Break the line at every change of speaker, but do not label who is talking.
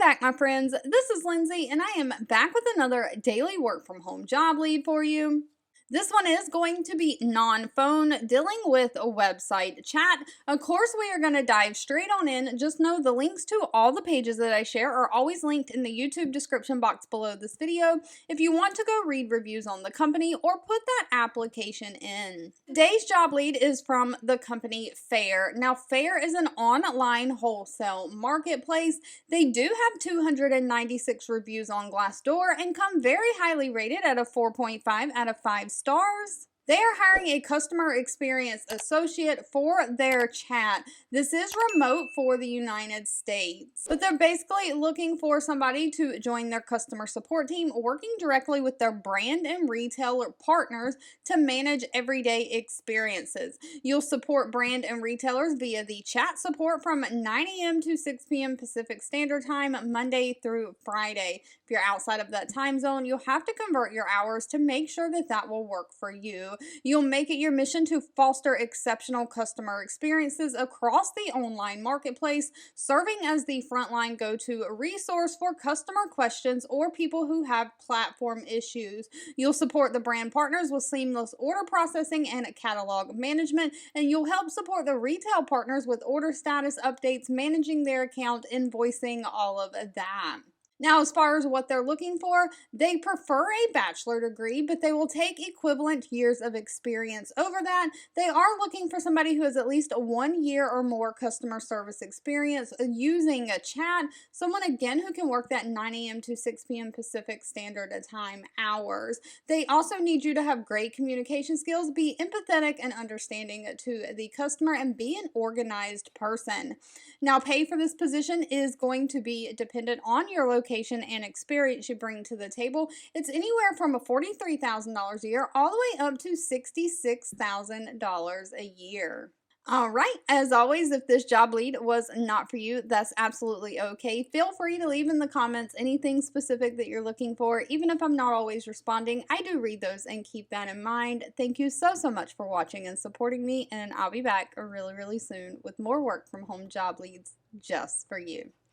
back, my friends. This is Lindsay, and I am back with another daily work from home job lead for you. This one is going to be non-phone, dealing with a website chat. Of course, we are going to dive straight on in. Just know the links to all the pages that I share are always linked in the YouTube description box below this video if you want to go read reviews on the company or put that application in. Today's job lead is from the company Faire. Now, Faire is an online wholesale marketplace. They do have 296 reviews on Glassdoor and come very highly rated at a 4.5 out of 5 stars. They are hiring a customer experience associate for their chat. This is remote for the United States, but they're basically looking for somebody to join their customer support team, working directly with their brand and retailer partners to manage everyday experiences. You'll support brand and retailers via the chat support from 9 a.m. to 6 p.m. Pacific Standard Time, Monday through Friday. If you're outside of that time zone, you'll have to convert your hours to make sure that that will work for you. You'll make it your mission to foster exceptional customer experiences across the online marketplace, serving as the frontline go-to resource for customer questions or people who have platform issues. You'll support the brand partners with seamless order processing and catalog management, and you'll help support the retail partners with order status updates, managing their account, invoicing, all of that. Now, as far as what they're looking for, they prefer a bachelor degree, but they will take equivalent years of experience over that. They are looking for somebody who has at least 1 year or more customer service experience using a chat. Someone, again, who can work that 9 a.m. to 6 p.m. Pacific Standard Time hours. They also need you to have great communication skills, be empathetic and understanding to the customer, and be an organized person. Now, pay for this position is going to be dependent on your location and experience you bring to the table. It's anywhere from $43,000 a year all the way up to $66,000 a year. All right, as always, if this job lead was not for you, that's absolutely okay. Feel free to leave in the comments anything specific that you're looking for. Even if I'm not always responding, I do read those and keep that in mind. Thank you so much for watching and supporting me, and I'll be back really soon with more work from home job leads just for you.